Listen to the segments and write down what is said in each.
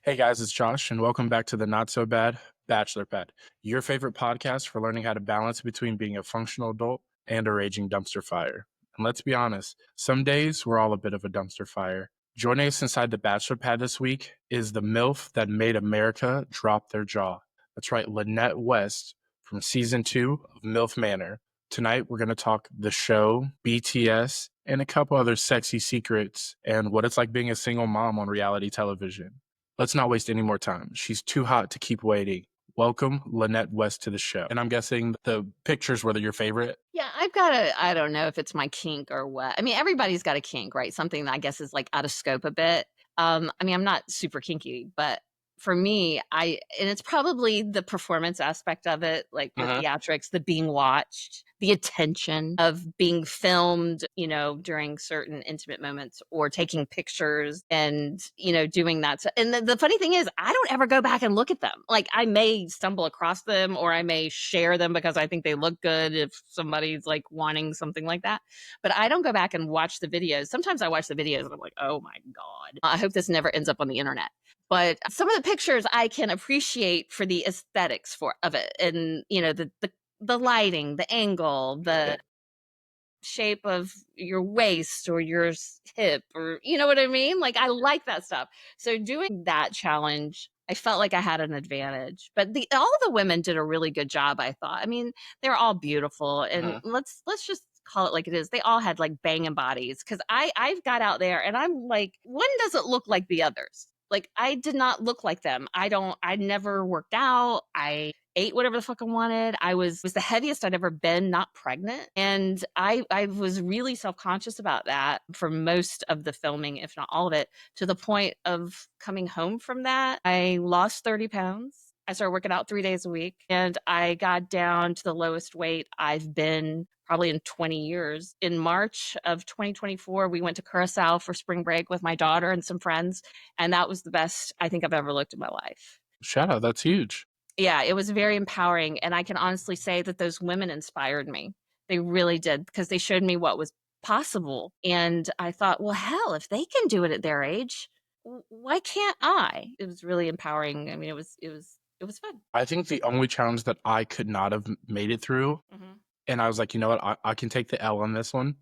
Hey guys, it's Josh, and welcome back to the Not So Bad Bachelor Pad, your favorite podcast for learning how to balance between being a functional adult and a raging dumpster fire. And let's be honest, some days we're all a bit of a dumpster fire. Joining us inside the Bachelor Pad this week is the MILF that made America drop their jaw. That's right, Lannette West from season 2 of MILF Manor. Tonight we're going to talk the show, BTS, and a couple other sexy secrets and what it's like being a single mom on reality television. Let's not waste any more time. She's too hot to keep waiting. Welcome, Lannette West, to the show. And I'm guessing the pictures were your favorite. Yeah, I've got I don't know if it's my kink or what. I mean, everybody's got a kink, right? Something that I guess is like out of scope a bit. I mean, I'm not super kinky, but for me, and it's probably the performance aspect of it, like the theatrics, the being watched, the attention of being filmed, during certain intimate moments or taking pictures and, doing that. So, and the funny thing is, I don't ever go back and look at them. Like I may stumble across them or I may share them because I think they look good if somebody's like wanting something like that. But I don't go back and watch the videos. Sometimes I watch the videos and I'm like, oh my God, I hope this never ends up on the internet. But some of the pictures I can appreciate for the aesthetics of it, and the lighting, the angle, the shape of your waist or your hip, or you know what I mean. Like I like that stuff. So doing that challenge, I felt like I had an advantage. But all the women did a really good job. I thought. I mean, they're all beautiful, and let's just call it like it is. They all had like banging bodies because I've got out there and I'm like, one doesn't look like the others. Like I did not look like them. I never worked out. I ate whatever the fuck I wanted. I was the heaviest I'd ever been, not pregnant. And I was really self-conscious about that for most of the filming, if not all of it, to the point of coming home from that. I lost 30 pounds. I started working out 3 days a week and I got down to the lowest weight I've been probably in 20 years. In March of 2024, we went to Curacao for spring break with my daughter and some friends. And that was the best I think I've ever looked in my life. Shout out, that's huge. Yeah, it was very empowering. And I can honestly say that those women inspired me. They really did, because they showed me what was possible. And I thought, well, hell, if they can do it at their age, why can't I? It was really empowering. I mean, it was fun. I think the only challenge that I could not have made it through, and I was like, you know what, I can take the L on this one,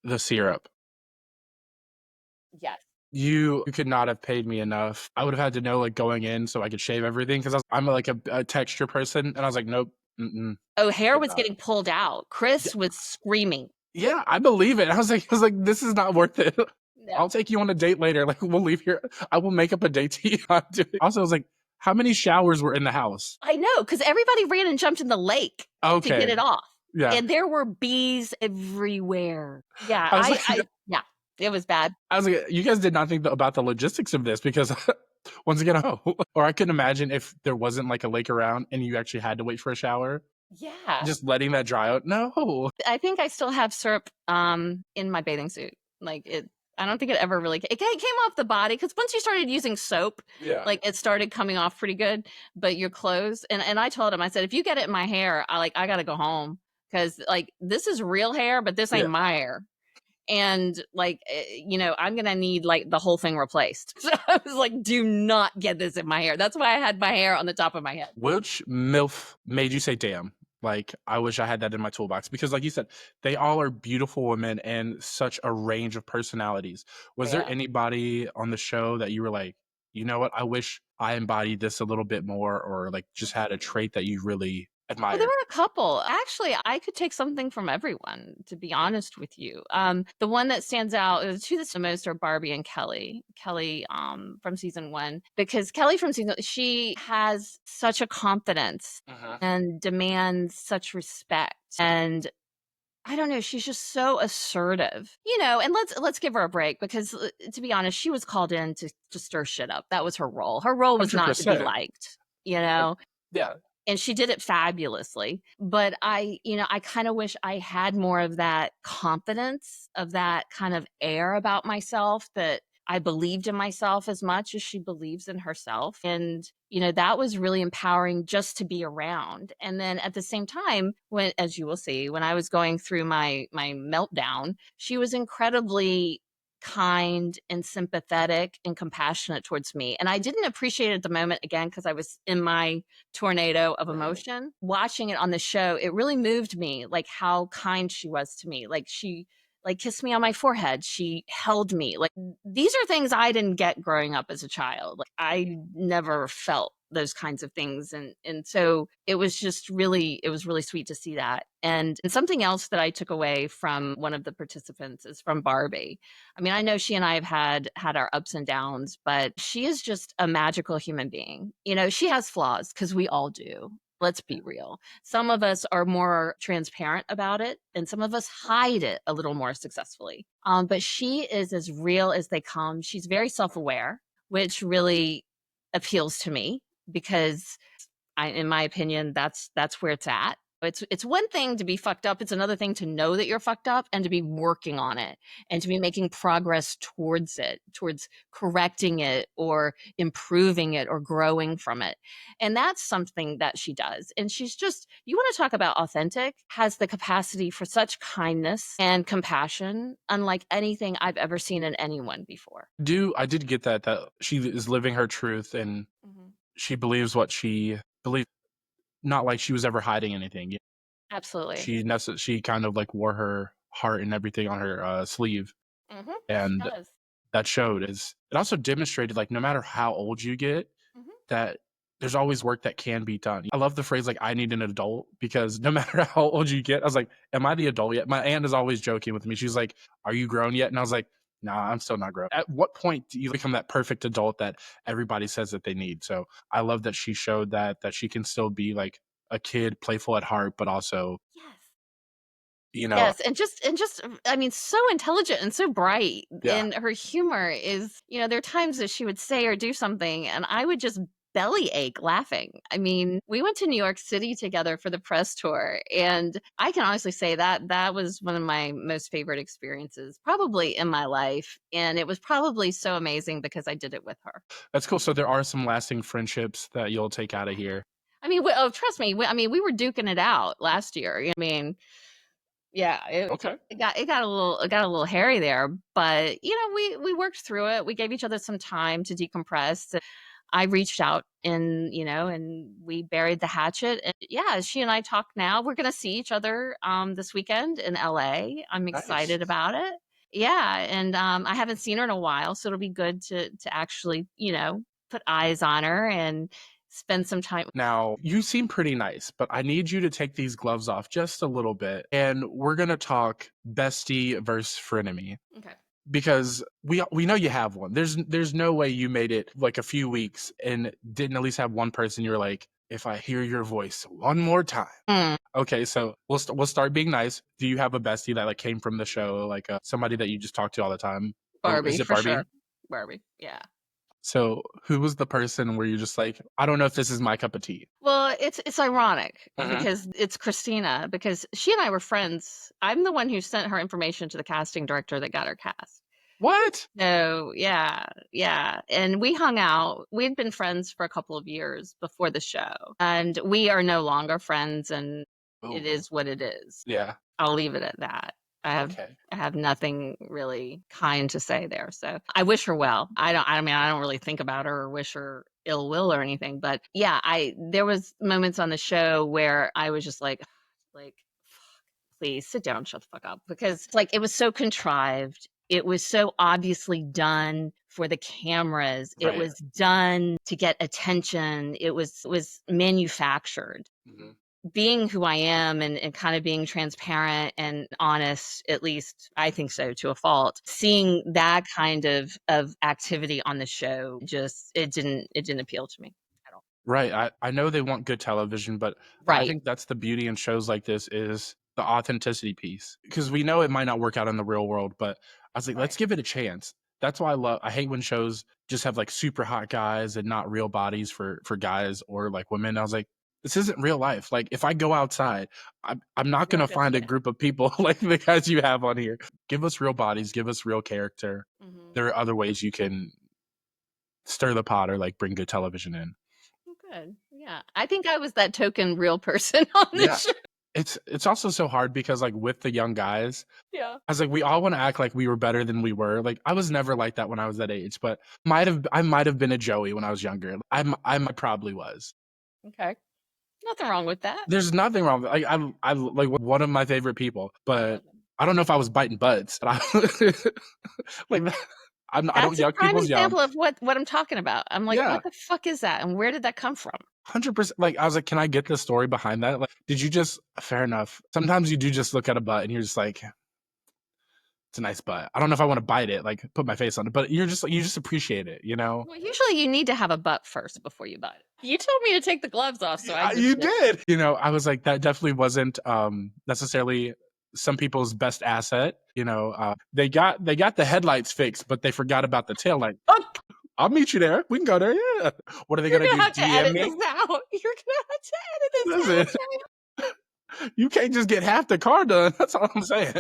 the syrup. Yes. You could not have paid me enough. I would have had to know like going in so I could shave everything because I'm like a texture person, and I was like, nope. Oh, hair was getting pulled out. Chris was screaming. Yeah, I believe it. I was like, this is not worth it. No. I'll take you on a date later. Like we'll leave here. I will make up a date to you. Also, I was like, how many showers were in the house? I know, because everybody ran and jumped in the lake to get it off. Yeah. And there were bees everywhere. Yeah, yeah, it was bad. I was like, you guys did not think about the logistics of this because once again, or I couldn't imagine if there wasn't like a lake around and you actually had to wait for a shower. Yeah. Just letting that dry out. No. I think I still have syrup in my bathing suit. Like I don't think it ever really it came off the body, because once you started using soap, like it started coming off pretty good. But your clothes, and I told him, I said, if you get it in my hair, I gotta go home, because like this is real hair, but this ain't my hair. And like, I'm gonna need like the whole thing replaced. So I was like, do not get this in my hair. That's why I had my hair on the top of my head. Which MILF made you say, damn, like I wish I had that in my toolbox? Because like you said, they all are beautiful women and such a range of personalities. Was there anybody on the show that you were like, you know what, I wish I embodied this a little bit more, or like just had a trait that you really admire? Well, there were a couple. Actually, I could take something from everyone, to be honest with you. The one that stands out, the two that's the most, are Barbie and Kelly. Kelly from season 1, because Kelly from season, she has such a confidence and demands such respect. And I don't know, she's just so assertive, and let's give her a break, because to be honest, she was called in to stir shit up. That was her role. Her role was 100%. Not to be liked, Yeah. And she did it fabulously. But I kind of wish I had more of that confidence, of that kind of air about myself, that I believed in myself as much as she believes in herself. And, that was really empowering just to be around. And then at the same time, as you will see, when I was going through my meltdown, she was incredibly kind and sympathetic and compassionate towards me. And I didn't appreciate it at the moment, again, because I was in my tornado of emotion. Watching it on the show, it really moved me, like how kind she was to me. Like she like kissed me on my forehead. She held me. Like these are things I didn't get growing up as a child. Like I never felt those kinds of things, and so it was just really it was really sweet to see that. And something else that I took away from one of the participants is from Barbie. I mean, I know she and I have had our ups and downs, but she is just a magical human being. You know, she has flaws because we all do. Let's be real. Some of us are more transparent about it, and some of us hide it a little more successfully. But she is as real as they come. She's very self aware, which really appeals to me because in my opinion, that's where it's at. It's one thing to be fucked up. It's another thing to know that you're fucked up and to be working on it and to be making progress towards it, towards correcting it or improving it or growing from it. And that's something that she does. And she's just, you want to talk about authentic, has the capacity for such kindness and compassion, unlike anything I've ever seen in anyone before. I did get that she is living her truth and she believes what she believes, not like she was ever hiding anything. Absolutely. She kind of like wore her heart and everything on her sleeve, She and does. that showed. Is it also demonstrated like no matter how old you get, that there's always work that can be done. I love the phrase like I need an adult because no matter how old you get, I was like, am I the adult yet? My aunt is always joking with me. She's like, are you grown yet? And I was like, nah, I'm still not grown. At what point do you become that perfect adult that everybody says that they need? So I love that she showed that she can still be like a kid, playful at heart, but also, Yes. you know, Yes, and just I mean, so intelligent and so bright, yeah. and her humor is, there are times that she would say or do something, and I would just belly ache laughing. I mean, we went to New York City together for the press tour, and I can honestly say that that was one of my most favorite experiences probably in my life, and it was probably so amazing because I did it with her. That's cool. So there are some lasting friendships that you'll take out of here. I mean, oh, trust me, I mean, we were duking it out last year. I mean, yeah, Okay. it got a little hairy there, but we worked through it. We gave each other some time to decompress. I reached out and we buried the hatchet. And yeah, she and I talk now. We're gonna see each other this weekend in LA. I'm Nice. excited about it. Yeah, and I haven't seen her in a while, so it'll be good to actually, put eyes on her and spend some time. Now, you seem pretty nice, but I need you to take these gloves off just a little bit. And we're going to talk bestie versus frenemy Okay. because we know you have one. There's no way you made it like a few weeks and didn't at least have one person you're like, if I hear your voice one more time. Mm, Okay, so we'll start being nice. Do you have a bestie that like came from the show, like somebody that you just talk to all the time? Or Barbie is it for sure. Barbie? Barbie. Yeah. So who was the person where you're just like, I don't know if this is my cup of tea? Well, it's ironic Mhm. because it's Christina, because she and I were friends. I'm the one who sent her information to the casting director that got her cast. What? So, yeah, yeah, and we hung out. We'd been friends for a couple of years before the show, and we are no longer friends, and it Oh, is what it is. yeah. I'll leave it at that. I have Okay. I have nothing really kind to say there. So I wish her well. I don't really think about her or wish her ill will or anything. But yeah, I there was moments on the show where I was just like, please sit down, shut the fuck up. Because like it was so contrived. It was so obviously done for the cameras. It Right. was done to get attention. It was manufactured. Mhm. Being who I am and kind of being transparent and honest, at least I think so to a fault, seeing that kind of activity on the show just it didn't appeal to me at all. Right. I know they want good television, but I Right, think that's the beauty in shows like this is the authenticity piece. Because we know it might not work out in the real world, but I was like, let's right, give it a chance. That's why I hate when shows just have like super hot guys and not real bodies for guys or like women. I was like, this isn't real life. Like if I go outside, I'm not you're gonna not gonna find see a it. group of people like the guys you have on here. Give us real bodies, give us real character. Hmm. There are other ways you can stir the pot or like bring good television in. Good, yeah. I think I was that token real person on this Yeah. show. It's also so hard because like with the young guys, Yeah. I was like, we all want to act like we were better than we were. Like I was never like that when I was that age, but I might have been a Joey when I was younger. I probably was. Okay. Nothing wrong with that. There's nothing wrong. Like I like one of my favorite people, I but love them. I don't know if I was biting butts. But like I don't That's a yuck prime people's yum. example of what I'm talking about. I'm like, Yeah, what the fuck is that? And where did that come from? 100%. Like I was like, can I get the story behind that? Like, did you just? Fair enough. Sometimes you do just look at a butt and you're just like, it's a nice butt. I don't know if I want to bite it, like put my face on it, but you just appreciate it, you know? Well, usually you need to have a butt first before you bite it. You told me to take the gloves off, so I Yeah, just you did. did. You know, I was like, that definitely wasn't necessarily some people's best asset. You know, they got the headlights fixed, but they forgot about the tail light. Oh, I'll meet you there. We can go there. Yeah. What are they you're gonna gonna do? have to DM edit me? this out. You're gonna have to edit this out. Listen, you can't just get half the car done. That's all I'm saying.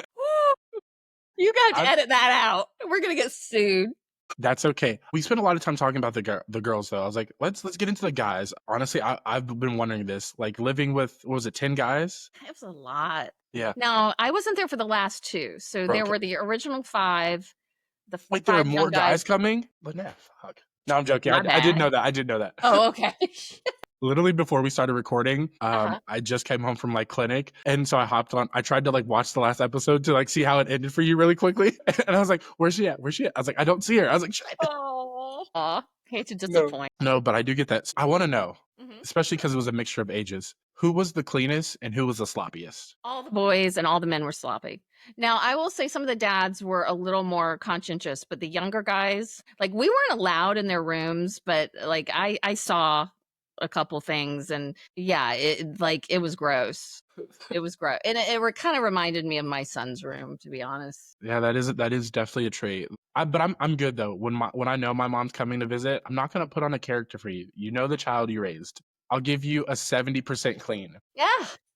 You got to I, edit that out. We're gonna get sued. that's okay. We spent a lot of time talking about the girls though. I was like, let's get into the guys. Honestly, I've been wondering this. Like living with what was it, 10 guys? It was a lot. Yeah. Now, I wasn't there for the last two, so there Okay. were the original five, the Wait, there are five young more guys. guys coming? Lannette, fuck. No, I'm joking. My I did know bad. that. I did know that. Oh, okay. Literally before we started recording, Uh-huh. I just came home from like clinic, and so I hopped on. I tried to like watch the last episode to like see how it ended for you really quickly, and I was like, "Where's she at? Where's she at?" I was like, "I don't see her." I was like, "Shit." Oh, aw, hate to No, disappoint. no, but I do get that. I want to know, Mhm. especially because it was a mixture of ages. Who was the cleanest and who was the sloppiest? All the boys and all the men were sloppy. Now, I will say some of the dads were a little more conscientious, but the younger guys, like we weren't allowed in their rooms, but like I saw a couple things and yeah, it was gross. It was gross. And it kind of reminded me of my son's room, to be honest. Yeah, that is definitely a trait. But I'm good though. When I know my mom's coming to visit, I'm not gonna put on a character for you. You know the child you raised. I'll give you a 70% clean. Yeah,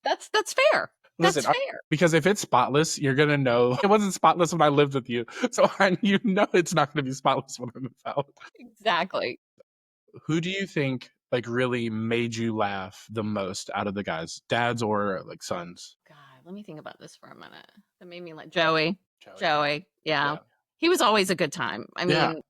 that's fair. Listen, That's fair. because if it's spotless, you're gonna know it wasn't spotless when I lived with you. So you know it's not gonna be spotless when I move out. Exactly. Who do you think like really made you laugh the most out of the guys, dads or like sons? God, let me think about this for a minute. That made me like Joey. Joey. Joey, yeah. Yeah. He was always a good time. I Yeah, mean,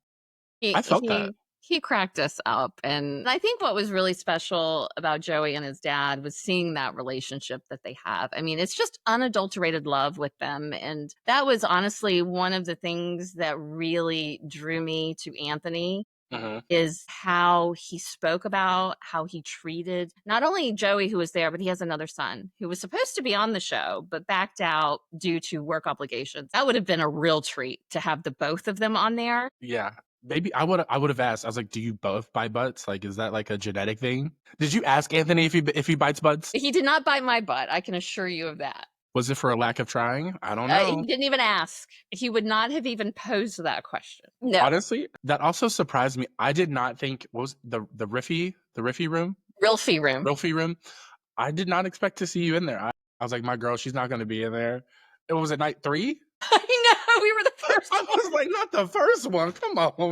he I felt that. he he cracked us up, and I think what was really special about Joey and his dad was seeing that relationship that they have. I mean, it's just unadulterated love with them, and that was honestly one of the things that really drew me to Anthony Mhm. is how he spoke about how he treated not only Joey who was there, but he has another son who was supposed to be on the show but backed out due to work obligations. That would have been a real treat to have the both of them on there. Yeah. Maybe I would have asked. I was like, "Do you both bite butts? Like, is that like a genetic thing?" Did you ask Anthony if he bites butts? He did not bite my butt, I can assure you of that. Was it for a lack of trying? I don't He know. didn't even ask. He would not have even posed that question. No. Honestly, that also surprised me. I did not think what was the riffy room, Real fee room. Rilfy room. I did not expect to see you in there. I was like, my girl, she's not going to be in there. It was at night 3. I know, we were the first I one. was like, not the first one. Come on. Well,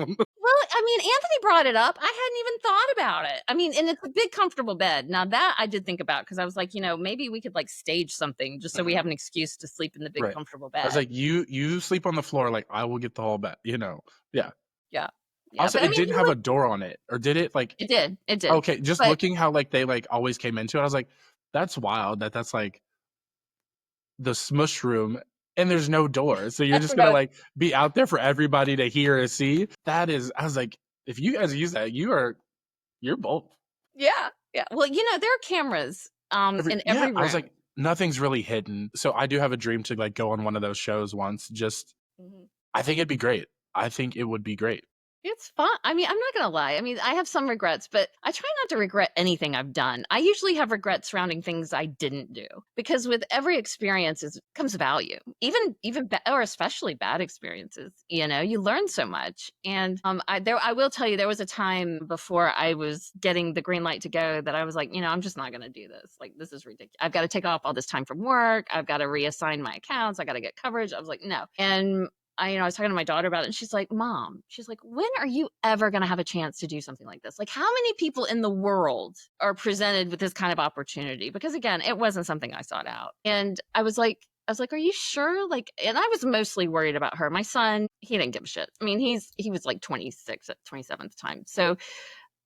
I mean, Anthony brought it up. I hadn't even thought about it. I mean, and it's a big, comfortable bed. Now that I did think about because I was like, maybe we could like stage something just so we Mhm. have an excuse to sleep in the big, Right. comfortable I was bed. like, you sleep on the floor. Like I will get the whole bed. Yeah. Yeah, yeah. Also, But I it mean, didn't have a door on it, or did it? Like, it did, it did. okay, just But looking how like they like always came into it, I was like, that's wild. That's like the smush room, and there's no door, so you're just gonna no, like be out there for everybody to hear and see. That is, I was like, if you guys use that, you're bold. yeah, yeah. Well, there are cameras in Yeah, every I was room. like, nothing's really hidden. So I do have a dream to like go on one of those shows once. Just, Mhm. I think it'd be great. I think it would be great. It's fun. I mean, I'm not gonna lie. I mean, I have some regrets, but I try not to regret anything I've done. I usually have regrets surrounding things I didn't do because with every experience comes value, or especially bad experiences. You learn so much. And I will tell you, there was a time before I was getting the green light to go that I was like, I'm just not gonna do this. Like, this is ridiculous. I've got to take off all this time from work. I've got to reassign my accounts. I got to get coverage. I was like, no. And I was talking to my daughter about it, and she's like, "Mom," she's like, "when are you ever gonna have a chance to do something like this? Like, how many people in the world are presented with this kind of opportunity?" Because again, it wasn't something I sought out. And I was like, "Are you sure?" Like, and I was mostly worried about her. My son, he didn't give a shit. I mean, he was like 26 at 27 at the time. So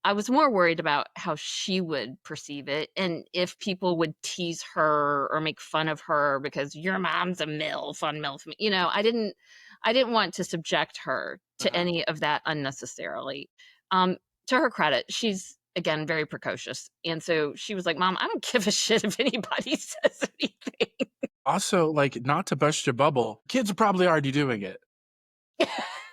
I was more worried about how she would perceive it and if people would tease her or make fun of her because your mom's a MILF on MILF. I didn't want to subject her to any of that unnecessarily. Um, to her credit, she's again very precocious. And so she was like, "Mom, I don't give a shit if anybody says anything." Also, like, not to burst your bubble, kids are probably already doing it.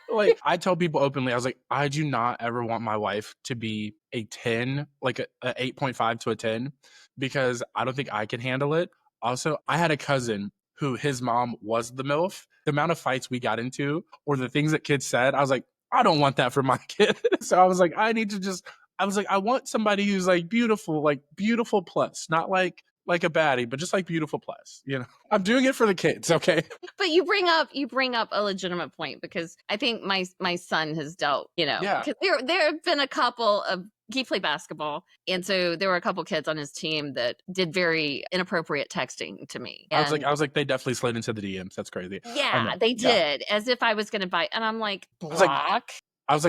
Like, I tell people openly, I was like, I do not ever want my wife to be a 10, like a 8.5 to a 10, because I don't think I can handle it. Also, I had a cousin who his mom was the MILF. The amount of fights we got into or the things that kids said, I was like, I don't want that for my kid. So I was like, I want somebody who's like beautiful plus, not like a baddie, but just like beautiful plus, you know? I'm doing it for the kids, okay? But you bring up a legitimate point because I think my son has dealt, Yeah. because there have been a couple of he played basketball, and so there were a couple kids on his team that did very inappropriate texting to me, and I was like, they definitely slid into the DMs. That's crazy. I yeah, know. they Yeah. did, as if I was going to bite, and I'm like, I was like, block.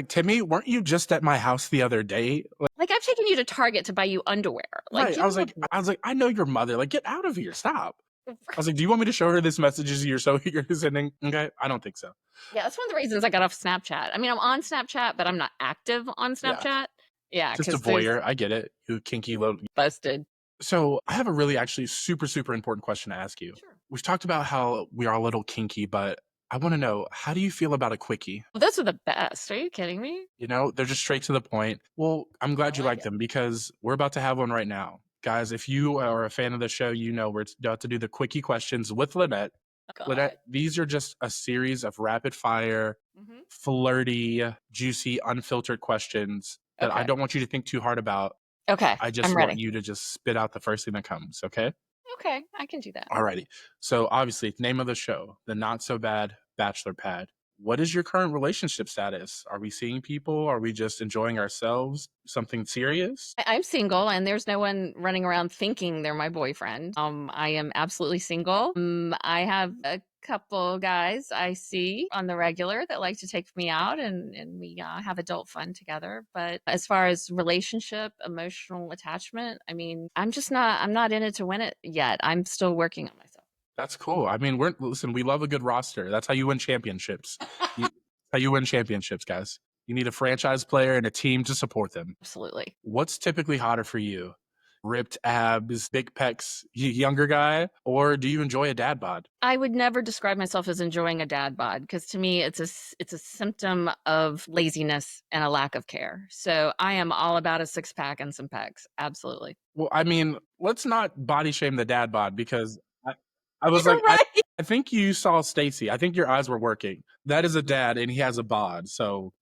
Timmy, weren't you just at my house the other day? Like, I've taken you to Target to buy you underwear. Like, Right. give me a break. I was like, I know your mother. Like, get out of here. Stop. I was like, do you want me to show her this messages you're sending? Okay. I don't think so. Yeah, that's one of the reasons I got off Snapchat. I mean, I'm on Snapchat, but I'm not active on Yeah. Snapchat. Yeah, Just a because there's voyeur. I get it. You kinky little. busted. So I have a really actually super important question to ask you. Sure. We've talked about how we are a little kinky, but I want to know, how do you feel about a quickie? Well, those are the best. Are you kidding me? You know, they're just straight to the point. Well, I'm I glad you like like it. them because we're about to have one right now. Guys, if you are a fan of the show, you know we're about to do the quickie questions with Lannette. Oh, Lannette, God. these are just a series of rapid fire, Mhm. flirty, juicy, unfiltered questions that I Okay. don't want you to think too hard about. Okay. I I'm just want ready. you to just spit out the first thing that comes, okay? Okay. I can do that. Alrighty. So obviously, name of the show, the Not So Bad Bachelor Pad. What is your current relationship status? Are we seeing people? Are we just enjoying ourselves? Something serious? I'm single, and there's no one running around thinking they're my boyfriend. I am absolutely single. I have a couple guys I see on the regular that like to take me out, and we have adult fun together. But as far as relationship, emotional attachment, I mean, I'm not in it to win it yet. I'm still working on myself. That's cool. I mean, listen, we love a good roster. That's how you win championships. You, how you win championships, guys. You need a franchise player and a team to support them. Absolutely. What's typically hotter for you? Ripped abs, big pecs, younger guy, or do you enjoy a dad bod? I would never describe myself as enjoying a dad bod because to me it's a symptom of laziness and a lack of care. So I am all about a six pack and some pecs. Absolutely. Well, I mean, let's not body shame the dad bod because I was You're like, right. I think you saw Stacy. I think your eyes were working. That is a dad, and he has a bod. So,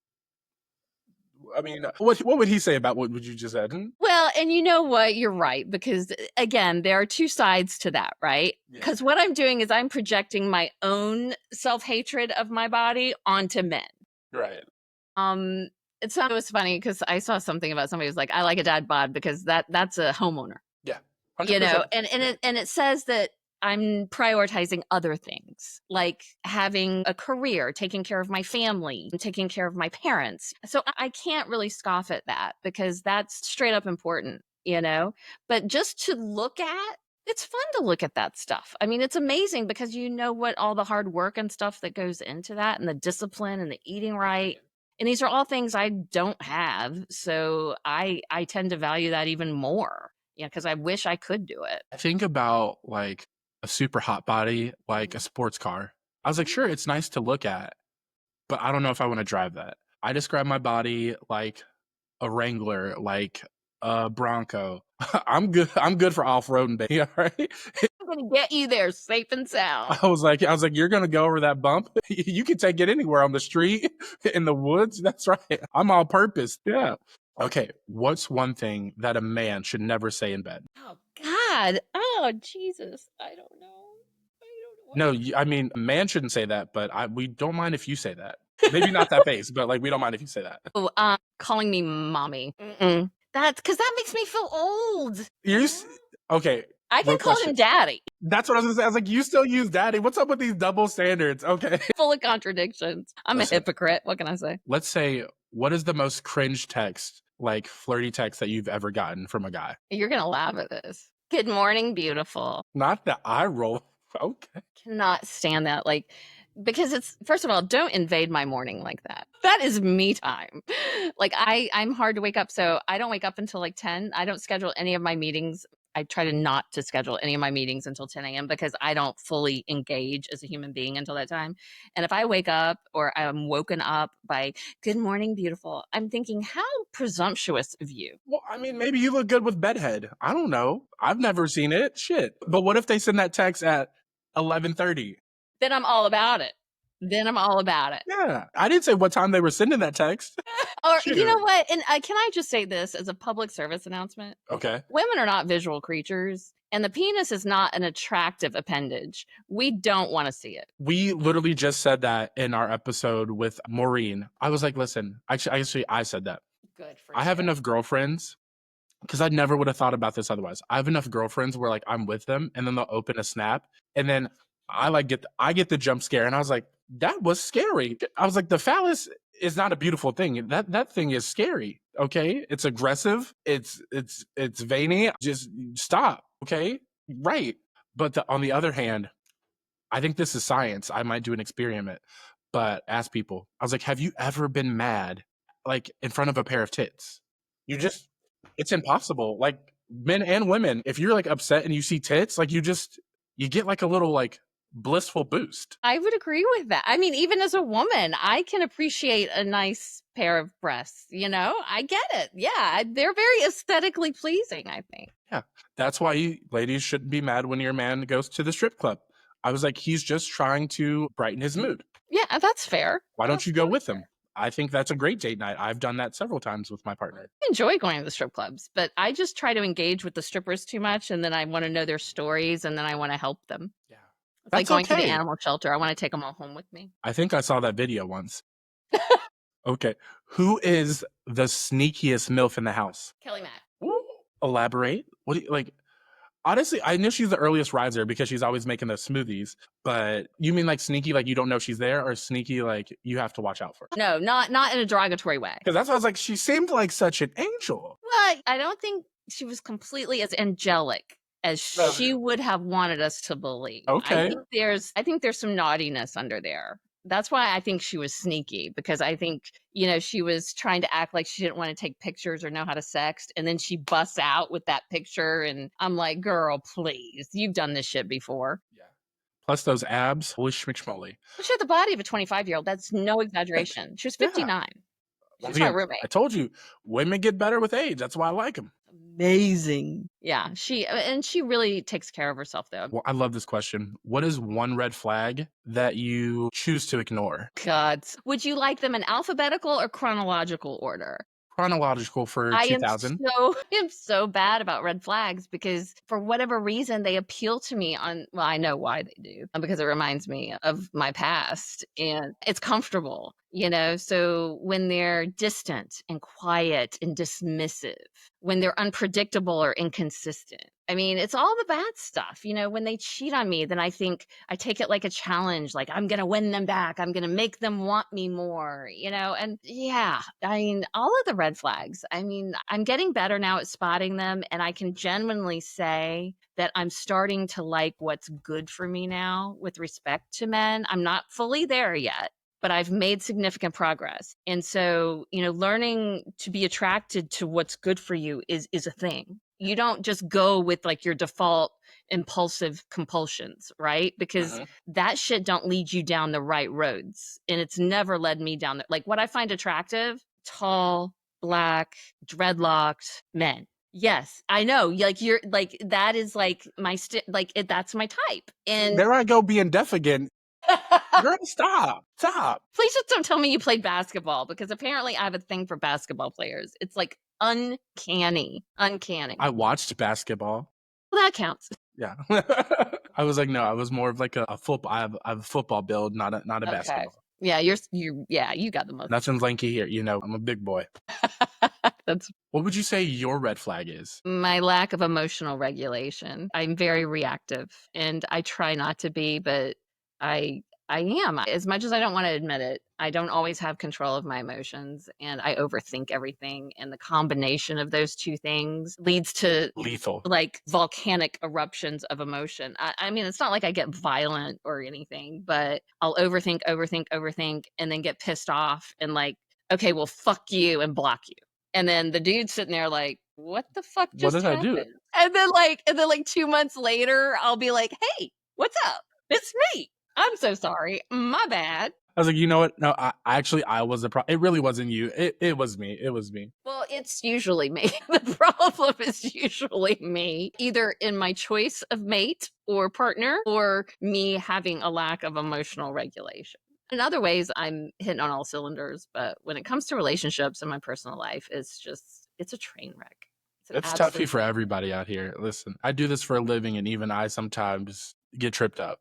I mean, what would he say about what you just said? Hmm? Well, and you know what? You're right because again, there are two sides to that, right? Yeah. Because what I'm doing is I'm projecting my own self-hatred of my body onto men. Right. Um it was funny because I saw something about somebody who's like, I like a dad bod because that's a homeowner. Yeah. 100%. Yeah. And it says that I'm prioritizing other things like having a career, taking care of my family, and taking care of my parents. So I can't really scoff at that because that's straight up important. But just to look at, it's fun to look at that stuff. I mean, it's amazing because you know what all the hard work and stuff that goes into that and the discipline and the eating right. And these are all things I don't have. So I tend to value that even more. Yeah, because I wish I could do it. I think about like a super hot body, like a sports car. I was like, sure, it's nice to look at, but I don't know if I want to drive that. I describe my body like a Wrangler, like a Bronco. I'm good. I'm good for off roading, baby. All right. I'm gonna get you there safe and sound. I was like, you're gonna go over that bump. You can take it anywhere on the street, in the woods. That's right. I'm all purpose. Yeah. Okay. What's one thing that a man should never say in bed? Oh God. Oh Jesus. I don't know. No, I mean, a man shouldn't say that, but we don't mind if you say that. Maybe not that base, but like we don't mind if you say that. Oh, calling me mommy. That's because that makes me feel old. Okay. I can real call question. him daddy. That's what I was gonna say. I was like, you still use daddy. What's up with these double standards? Okay. Full of contradictions. I'm Listen. a hypocrite. What can I say? Let's say, what is the most cringe text, like flirty text that you've ever gotten from a guy? You're gonna laugh at this. Good morning, beautiful. Not the eye roll. Okay. Cannot stand that. Like, because it's, first of all, don't invade my morning like that. That is me time. Like I'm hard to wake up. So I don't wake up until like 10. I don't schedule any of my meetings. I try to not to schedule any of my meetings until 10 a.m. because I don't fully engage as a human being until that time. And if I wake up or I'm woken up by good morning, beautiful, I'm thinking, how presumptuous of you. Well, I mean, maybe you look good with bedhead. I don't know. I've never seen it. Shit. But what if they send that text at 11:30? Then I'm all about it. Then I'm all about it. Yeah. I didn't say what time they were sending that text. Or Shoot. you know what? And can I just say this as a public service announcement? Okay. Women are not visual creatures, and the penis is not an attractive appendage. We don't want to see it. We literally just said that in our episode with Maureen. I was like, listen, actually, I said that. Good for I have enough girlfriends, because I never would have thought about this otherwise. I have enough girlfriends where like I'm with them and then they'll open a snap and then I get the jump scare and I was like, that was scary. I was like, the phallus is not a beautiful thing. That thing is scary. Okay. It's aggressive. It's veiny. Just stop. Okay. Right. But on the other hand, I think this is science. I might do an experiment, but ask people. I was like, have you ever been mad like in front of a pair of tits? It's impossible. Like men and women, if you're like upset and you see tits, like you get like a little like blissful boost. I would agree with that. I mean, even as a woman, I can appreciate a nice pair of breasts. I get it. Yeah, they're very aesthetically pleasing, I think. Yeah. That's why ladies shouldn't be mad when your man goes to the strip club. I was like, he's just trying to brighten his mood. Yeah, that's fair. Why don't you go with him? I think that's a great date night. I've done that several times with my partner. I enjoy going to the strip clubs, but I just try to engage with the strippers too much, and then I want to know their stories, and then I want to help them. Yeah. It's like going to the animal shelter. I want to take them all home with me. I think I saw that video once. Okay. Who is the sneakiest MILF in the house? Kelly Mack. Ooh. Elaborate. What do you like? Honestly, I know she's the earliest riser because she's always making those smoothies. But you mean like sneaky, like you don't know she's there, or sneaky, like you have to watch out for her? No, not in a derogatory way. Because that's why I was like, she seemed like such an angel. Well, I don't think she was completely as angelic as she would have wanted us to believe. Okay. I think there's some naughtiness under there. That's why I think she was sneaky, because I think, she was trying to act like she didn't want to take pictures or know how to sext. And then she busts out with that picture. And I'm like, girl, please, you've done this shit before. Yeah. Plus those abs, holy schmitchmoly. She had the body of a 25-year-old. That's no exaggeration. She was 59. Yeah. She's my roommate. I told you, women get better with age. That's why I like them. Amazing. Yeah, she really takes care of herself, though. Well, I love this question. What is one red flag that you choose to ignore? God. Would you like them in alphabetical or chronological order? Chronological for 2000. I am so bad about red flags because for whatever reason they appeal to me I know why they do, because it reminds me of my past and it's comfortable, so when they're distant and quiet and dismissive, when they're unpredictable or inconsistent, it's all the bad stuff. When they cheat on me, then I think I take it like a challenge, like I'm going to win them back. I'm going to make them want me more, and yeah, all of the red flags. I'm getting better now at spotting them. And I can genuinely say that I'm starting to like what's good for me now with respect to men. I'm not fully there yet, but I've made significant progress. And so, learning to be attracted to what's good for you is a thing. You don't just go with like your default impulsive compulsions, right? Because that shit don't lead you down the right roads. And it's never led me down there. Like what I find attractive, tall, black, dreadlocked men. Yes, I know. Like you're like, that is like my, that's my type. And there I go being deaf again. Girl, stop. Please just don't tell me you played basketball, because apparently I have a thing for basketball players. It's like uncanny. I watched basketball. Well, that counts. Yeah. I was like, no, I was more of like a football. I have a football build, not a Okay. basketball. Yeah, you got the most. Nothing lanky here. I'm a big boy. That's What would you say your red flag is? my lack of emotional regulation. I'm very reactive and I try not to be, but I I am. As much as I don't want to admit it, I don't always have control of my emotions and I overthink everything. And the combination of those two things leads to Lethal. like volcanic eruptions of emotion. I mean, it's not like I get violent or anything, but I'll overthink, and then get pissed off and like, okay, well, fuck you and block you. And then the dude's sitting there like, what the fuck What just did I do? happened? And then like 2 months later, I'll be like, hey, what's up? It's me. I'm so sorry. My bad. I was like, you know what? No, I was the problem. It really wasn't you. It was me. It was me. Well, it's usually me. The problem is usually me, either in my choice of mate or partner, or me having a lack of emotional regulation. In other ways, I'm hitting on all cylinders, but when it comes to relationships in my personal life, it's a train wreck. It's an It's toughy absolute for everybody out here. Listen, I do this for a living, and even I sometimes get tripped up.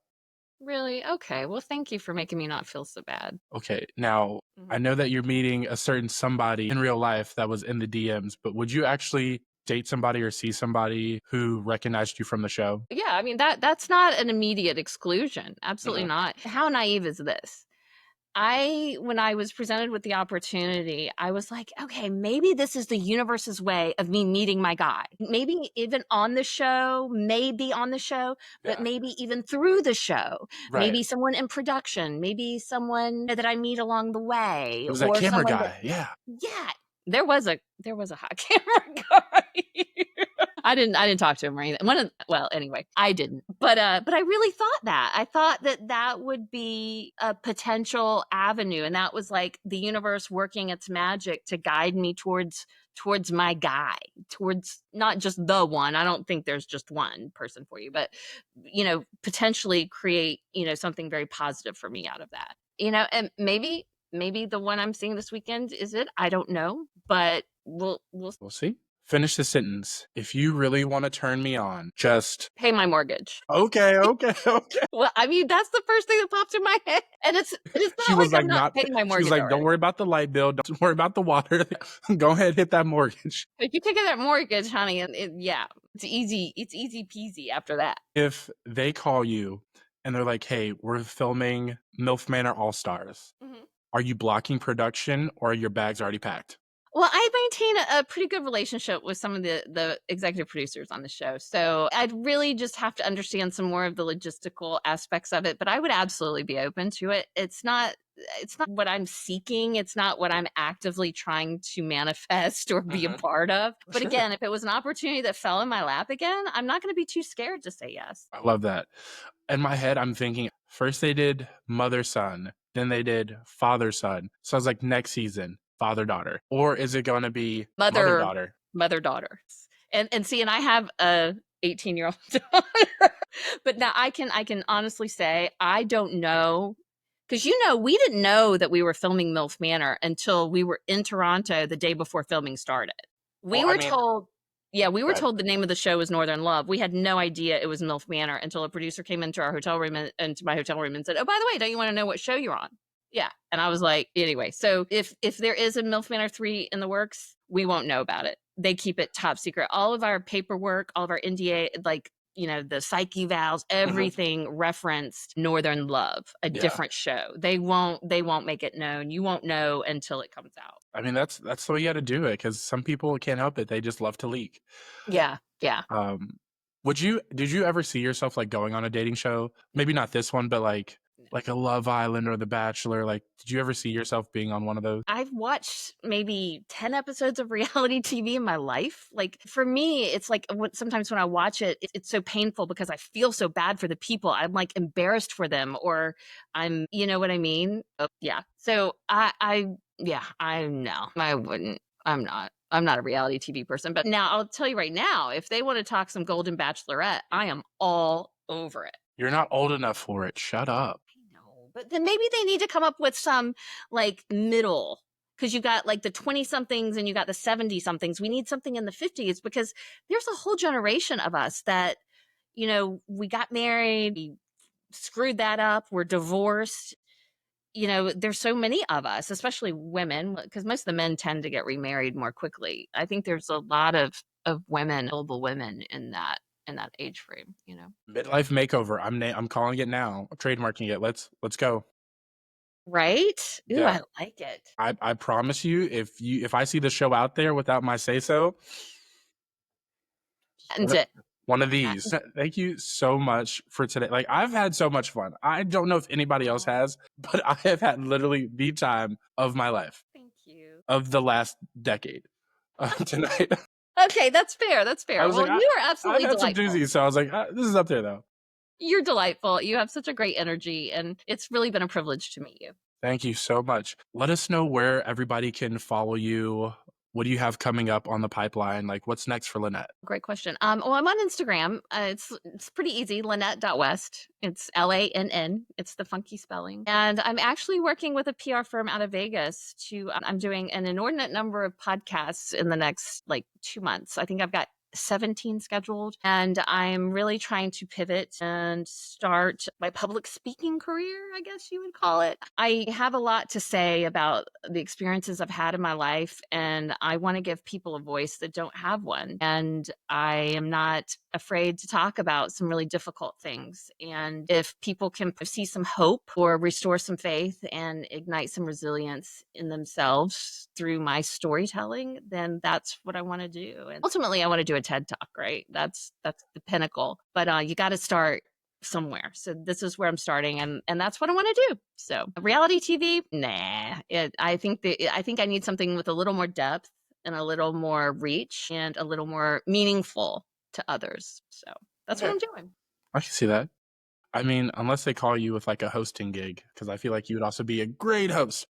really okay. Well, thank you for making me not feel so bad. Okay, now I Mhm. know that you're meeting a certain somebody in real life that was in the DMs, but would you actually date somebody or see somebody who recognized you from the show? Yeah, I mean that's not an immediate exclusion. Absolutely Mhm. not. How naive is this? When I was presented with the opportunity, I was like, okay, maybe this is the universe's way of me meeting my guy. Maybe even on the show, maybe on the show, but Yeah, maybe even through the show. right. Maybe someone in production, maybe someone that I meet along the way, It was that or camera someone that, guy. Yeah. yeah, there was a hot camera guy. I didn't talk to him or anything. Well, anyway, I didn't. But I really thought that. I thought that that would be a potential avenue, and that was like the universe working its magic to guide me towards my guy, towards not just the one. I don't think there's just one person for you, but potentially create, something very positive for me out of that. And maybe the one I'm seeing this weekend is it. I don't know, but we'll We'll see. Finish the sentence. If you really want to turn me on, just pay my mortgage. okay, okay, okay. Well, I mean, that's the first thing that pops in my head, and it's She not was like I'm like, not not. paying my She was mortgage like, don't already. worry about the light bill. Don't worry about the water. Go ahead, hit that mortgage. If you take out that mortgage, honey, and yeah, it's easy peasy after that. If they call you and they're like, hey, we're filming MILF Manor All Stars, Mhm. are you blocking production or are your bags already packed? Well, I maintain a pretty good relationship with some of the executive producers on the show, so I'd really just have to understand some more of the logistical aspects of it, but I would absolutely be open to it. It's not what I'm seeking, it's not what I'm actively trying to manifest or be a Hmm. part of. But Sure. again, if it was an opportunity that fell in my lap again, I'm not gonna be too scared to say yes. I love that. In my head, I'm thinking first they did mother son, then they did father son. So I was like, next season, father daughter. Or is it going to be mother Mother daughter? mother daughter. And see, and I have a 18-year-old daughter. But now I can honestly say I don't know, because we didn't know that we were filming MILF Manor until we were in Toronto the day before filming started. We Well, I were mean, told Yeah, we were right. told the name of the show was Northern Love. We had no idea it was MILF Manor until a producer came into our hotel room and to my hotel room and said, "Oh, by the way, don't you want to know what show you're on?" Yeah. And I was like, anyway, so if there is a MILF Manor 3 in the works, we won't know about it. They keep it top secret. All of our paperwork, all of our NDA, like, the psyche vows, Hmm. everything referenced Northern Love, a Yeah. different show. They won't make it known. You won't know until it comes out. I mean, that's the way you got to do it because some people can't help it. They just love to leak. Yeah. Yeah. Um, did you ever see yourself like going on a dating show? Maybe not this one, but like a Love Island or The Bachelor. Like, did you ever see yourself being on one of those? I've watched maybe 10 episodes of reality TV in my life. Like for me, it's like sometimes when I watch it, it's so painful because I feel so bad for the people. I'm like embarrassed for them, or you know what I mean? Yeah. So yeah, I no, I wouldn't. I'm not. I'm not a reality TV person. But now I'll tell you right now, if they want to talk some Golden Bachelorette, I am all over it. You're not old enough for it. Shut up. No, but then maybe they need to come up with some like middle, because you got like the 20 somethings and you got the 70 somethings. We need something in the 50s because there's a whole generation of us that we got married, we screwed that up, we're divorced. There's so many of us, especially women, because most of the men tend to get remarried more quickly. I think there's a lot of women, global women in that age frame. Midlife makeover. I'm calling it now. I'm trademarking it. Let's go. Right? Ooh, Yeah. I like it. I promise you, if I see the show out there without my say so, And it. one of these. Thank you so much for today. Like, I've had so much fun. I don't know if anybody else has, but I have had literally the time of my life, Thank you. of the last decade, tonight. Okay, that's fair. That's I fair. was like, Well, you are I've absolutely had some delightful. doozies, so I was like, this is up there though. You're delightful. You have such a great energy, and it's really been a privilege to meet you. Thank you so much. Let us know where everybody can follow you. What do you have coming up on the pipeline? Like, what's next for Lannette? Great question. Well, I'm on Instagram. It's pretty easy. Lannette.West. It's LANN. It's the funky spelling. And I'm actually working with a PR firm out of Vegas I'm doing an inordinate number of podcasts in the next like 2 months. I think I've got 17 scheduled, and I'm really trying to pivot and start my public speaking career, I guess you would call it. I have a lot to say about the experiences I've had in my life, and I want to give people a voice that don't have one. And I am not afraid to talk about some really difficult things. And if people can see some hope or restore some faith and ignite some resilience in themselves through my storytelling, then that's what I want to do. And ultimately, I want to do a TED Talk, right? That's the pinnacle. But you got to start somewhere. So this is where I'm starting, and that's what I want to do. So reality TV, nah. I think I need something with a little more depth and a little more reach and a little more meaningful to others. So that's what I'm doing. I can see that. I mean, unless they call you with like a hosting gig, because I feel like you would also be a great host.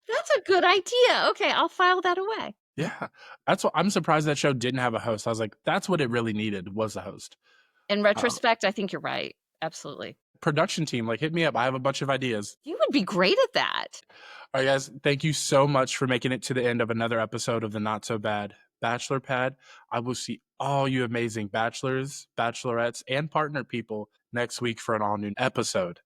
That's a good idea. Okay, I'll file that away. Yeah, that's what I'm surprised that show didn't have a host. I was like, that's what it really needed, was a host. In retrospect, I think you're right. Absolutely. Production team, like, hit me up. I have a bunch of ideas. You would be great at that. All right, guys, thank you so much for making it to the end of another episode of the Not So Bad Bachelor Pad. I will see all you amazing bachelors, bachelorettes, and partner people next week for an all new episode.